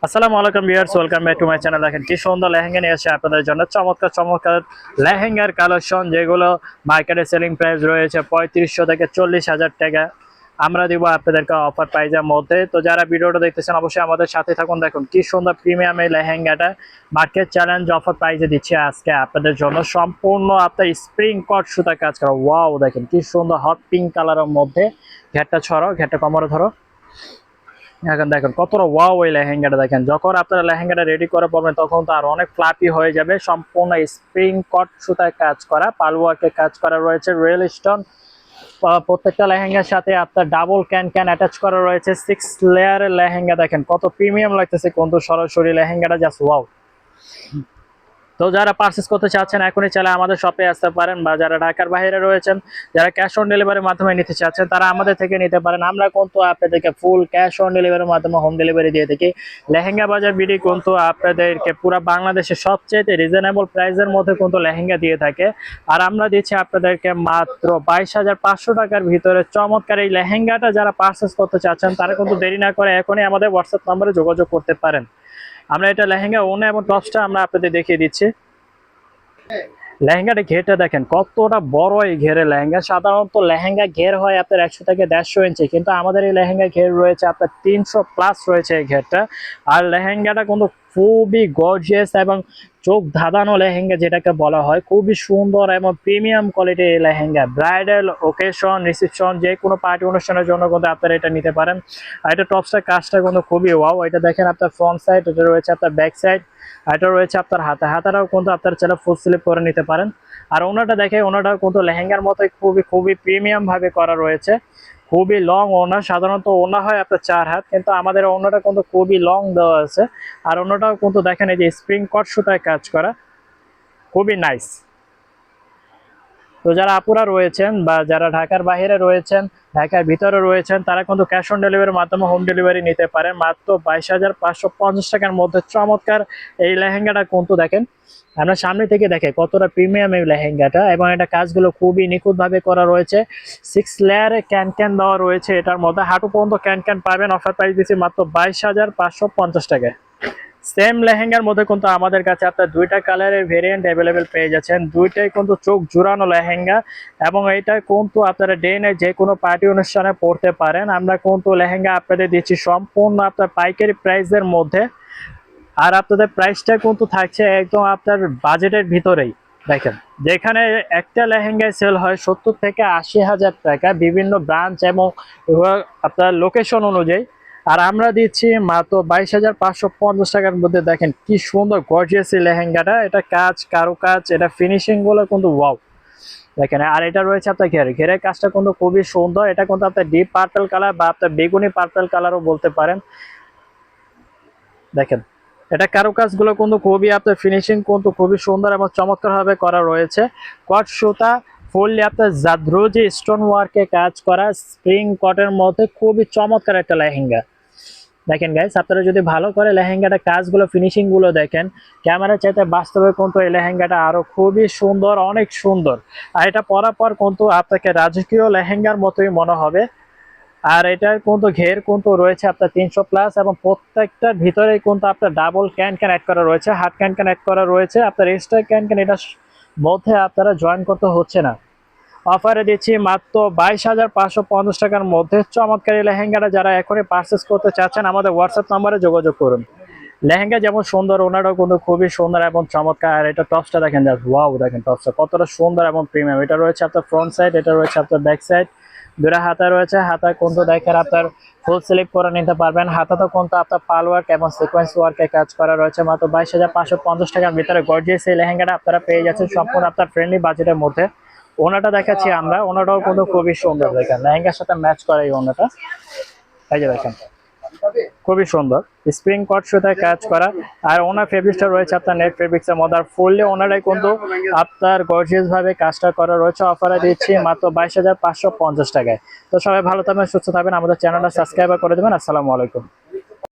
আসসালামু আলাইকুম viewers, welcome back to my channel. দেখেন কি সুন্দর লেহেঙ্গা নিয়ে এসেছে আপনাদের জন্য। চমৎকার চমৎকার লেহেঙ্গার কালেকশন, যেগুলো মার্কেটে সেলিং প্রাইস রয়েছে 3500 থেকে 40,000 টাকা। আমরা দিব আপনাদেরকে অফার প্রাইজের মধ্যে। তো যারা ভিডিওটা দেখতেছেন অবশ্যই আমাদের সাথে থাকুন। দেখুন কি সুন্দর প্রিমিয়াম এই লেহেঙ্গাটা মার্কেট চ্যালেঞ্জ অফার প্রাইজে দিচ্ছে আজকে আপনাদের জন্য। সম্পূর্ণ আপনার স্প্রিং কট সুতা কাজ করা। ওয়াও, দেখেন কি সুন্দর হট পিঙ্ক কালারের মধ্যে। ঘেরটা ছড়াও, ঘেরটা কোমরে ধরো। এখন দেখেন কতটা ওয়াও এই লেহেঙ্গাটা। দেখেন যখন আপনারা লেহেঙ্গাটা রেডি করে পড়বেন তখন তো আর অনেক ফ্লাপি হয়ে যাবে। সম্পূর্ণ স্প্রিং কট সুতায় কাজ করা, পালওয়ার্কে কাজ করা রয়েছে, রিয়েল স্টোন। প্রত্যেকটা লেহেঙ্গার সাথে আপনার ডাবল ক্যান অ্যাটাচ করা রয়েছে। 6 লেয়ারের লেহেঙ্গা। দেখেন কত প্রিমিয়াম লাগতেছে কিন্তু সরাসরি লেহেঙ্গাটা, জাস্ট ওয়াও। তো যারা পারচেস করতে চাচ্ছেন এখনই চাইলে আমাদের শপে আসতে পারেন, বা যারা ঢাকার বাইরে রয়েছেন, যারা ক্যাশ অন ডেলিভারির মাধ্যমে নিতে চাচ্ছেন তারা আমাদের থেকে নিতে পারেন। আমরা কিন্তু আপনাদেরকে ফুল ক্যাশ অন ডেলিভারির মাধ্যমে হোম ডেলিভারি দিয়ে থাকি। লেহেঙ্গা বাজার বিডি কিন্তু আপনাদেরকে পুরো বাংলাদেশে সবচেয়ে রিজনেবল প্রাইসের মধ্যে কিন্তু লেহেঙ্গা দিয়ে থাকে। আর আমরা দিচ্ছি আপনাদেরকে মাত্র 22,500 টাকার ভিতরে চমৎকার এই লেহেঙ্গাটা। যারা পারচেস করতে চাচ্ছেন তারা কিন্তু দেরি না করে এখনই আমাদের হোয়াটসঅ্যাপ নম্বরে যোগাযোগ করতে পারেন। আমরা এটা লেহেঙ্গা ওনা এবং টপসটা আমরা আপনাদের দেখিয়ে দিচ্ছি। লেহেঙ্গাটা ঘেরটা দেখেন কতটা বড় এই ঘেরের লেহেঙ্গা। সাধারণত লেহেঙ্গা ঘের হয় আপনার 100 থেকে 150 ইঞ্চি, কিন্তু আমাদের এই লেহেঙ্গা ঘের রয়েছে আপনার 300 প্লাস রয়েছে এই ঘেরটা। আর লেহেঙ্গাটা কিন্তু খুবই গর্জিয়াস এবং চোখ ধাঁধানো লেহেঙ্গা যেটাকে বলা হয়। খুবই সুন্দর এবং প্রিমিয়াম কোয়ালিটির এই লেহেঙ্গা। ব্রাইডাল ওকেশন, রিসেপশন, যে কোনো পার্টি অনুষ্ঠানের জন্য কিন্তু আপনারা এটা নিতে পারেন। আর এটা টপসটার কাজটা কিন্তু খুবই ওয়াও। এটা দেখেন আপনার ফ্রন্ট সাইড, এটা রয়েছে আপনার ব্যাক সাইড, এটা রয়েছে আপনার হাতাটাও কিন্তু আপনার চাইলে ফুল স্লিভ করে নিতে পারেন। আর ওনাটা দেখে, ওনাটাও কিন্তু লেহেঙ্গার মতোই খুবই খুবই প্রিমিয়াম ভাবে করা রয়েছে। খুবই লং ওনা। সাধারণত ওনা হয় আপনার 4 হাত, কিন্তু আমাদের ওনাটা কিন্তু খুবই লং দেওয়া আছে। আর ওনাটাও কিন্তু দেখেন এই যে স্প্রিং কট সুতায় কাজ করা, খুবই নাইস। তো যারা আপুরা রয়েছেন বা যারা ঢাকার বাইরে রয়েছেন, ঢাকার ভিতরে রয়েছেন, তারা কিন্তু ক্যাশ অন ডেলিভারির মাধ্যমে হোম ডেলিভারি নিতে পারেন মাত্র 22,550 টাকার মধ্যে। চমৎকার এই লেহেঙ্গাটা কিন্তু দেখেন, আমরা সামনে থেকে দেখে কতটা প্রিমিয়াম এই লেহেঙ্গাটা। এবং এটা কাজগুলো খুবই নিখুঁতভাবে করা রয়েছে। 6 লেয়ারে ক্যান দেওয়া রয়েছে এটার মধ্যে। হাঁটু পর্যন্ত ক্যান পাবেন। অফার প্রাইস দিচ্ছি মাত্র 22,550 টাকায়। সেম লেহেঙ্গার মধ্যে কিন্তু আমাদের কাছে আপনার দুইটা কালারের ভেরিয়েন্ট অ্যাভেলেবেল পেয়ে যাচ্ছেন। দুইটাই কিন্তু চোখ জুড়ানো লেহেঙ্গা, এবং এইটা কিন্তু আপনারা ডে নাইট যে কোনো পার্টি অনুষ্ঠানে পরতে পারেন। আমরা কিন্তু লেহেঙ্গা আপনাদের দিচ্ছি সম্পূর্ণ আপনার পাইকারি প্রাইসের মধ্যে। আর আপনাদের প্রাইসটা কিন্তু থাকছে একদম আপনার বাজেটের ভিতরেই। দেখেন যেখানে একটা লেহেঙ্গায় সেল হয় 70 থেকে 80,000 টাকা বিভিন্ন ব্রাঞ্চ এবং আপনার লোকেশন অনুযায়ী, আর আমরা দিচ্ছি মাত্র 22,550 টাকার মধ্যে। দেখেন কি সুন্দর গর্জিয়াস এই লেহেঙ্গাটা। এটা কাজ, কারো কাজ, এটা ফিনিশিং গুলো কিন্তু ওয়াও। দেখেন আর এটা রয়েছে আপনার ঘেরের কাজটা কিন্তু খুবই সুন্দর। এটা কিন্তু আপনার ডিপ পার্পল কালার বা আপনার বেগুনি পার্পল কালারও বলতে পারেন। দেখেন এটা কারুকাজগুলো কিন্তু খুবই আপনার ফিনিশিং কিন্তু খুবই সুন্দর এবং চমৎকার ভাবে করা রয়েছে। কট সুতা ফুললি আপনার জাদ্রোজি স্টোন ওয়ার্কে কাজ করা স্প্রিং কটের মধ্যে খুবই চমৎকার একটা লেহেঙ্গা। দেখেন গাইস, আপনারা যদি ভালো করে লেহেঙ্গাটা কাজগুলো ফিনিশিং গুলো দেখেন, ক্যামেরা চাইতে বাস্তবে কিন্তু এই লেহেঙ্গাটা আরো খুবই সুন্দর, অনেক সুন্দর। আর এটা পরার পর কিন্তু আপনাকে রাজকীয় লেহেঙ্গার মতোই মনে হবে। আর এটার কিন্তু ঘের কিন্তু রয়েছে আপনার 300 প্লাস, এবং প্রত্যেকটার ভিতরে কিন্তু আপনার ডাবল ক্যান অ্যাড করা রয়েছে, হাত ক্যান অ্যাড করা রয়েছে। আপনার এক্সট্রা ক্যান এটার মধ্যে আপনারা জয়েন করতে হচ্ছে না। অফারে দিচ্ছি মাত্র 22,550 টাকার মধ্যে চমৎকার এই লেহেঙ্গাটা। যারা এখনই পারচেস করতে চাচ্ছেন আমাদের হোয়াটসঅ্যাপ নাম্বারে যোগাযোগ করুন। লেহেঙ্গা যেমন সুন্দর, ওনারাও কিন্তু খুবই সুন্দর এবং চমৎকার। আর এটা টপসটা দেখেন, জাস্ট ওয়াও। দেখেন টপসটা কতটা সুন্দর এবং প্রিমিয়াম। এটা রয়েছে আপনার ফ্রন্ট সাইড, এটা রয়েছে আপনার ব্যাক সাইড, দুটা হাতা রয়েছে। হাতা কিন্তু দেখেন আপনার ফুল স্লিপ করে নিতে পারবেন। হাতাতেও কিন্তু আপনার পাল ওয়ার্ক এবং সিকোয়েন্স ওয়ার্কে কাজ করা রয়েছে। মাত্র 22,550 টাকার ভিতরে গর্জিয়াস এই লেহেঙ্গাটা আপনারা পেয়ে যাচ্ছেন সম্পূর্ণ আপনার ফ্রেন্ডলি বাজেটের মধ্যে। ওনাটা দেখাচ্ছি আমরা, ওনাটাও কিন্তু খুবই সুন্দর। দেখেন লেহেঙ্গার সাথে ম্যাচ করে এই ওনাটা। এই যে দেখেন খুবই সুন্দর স্প্রিং কট সুতায় কাজ করা। আর ওনার ফেব্রিক্সটা রয়েছে আপনার নেট ফেব্রিক্সের মধ্যে। আর ফুললি ওনারাই কিন্তু আপনার গর্জিয়াস ভাবে কাজটা করা রয়েছে। অফারে দিচ্ছি মাত্র 22,550 টাকায়। তো সবাই ভালো থাকবেন, সুস্থ থাকবেন, আমাদের চ্যানেলটা সাবস্ক্রাইব করে দেবেন। আসসালামু আলাইকুম।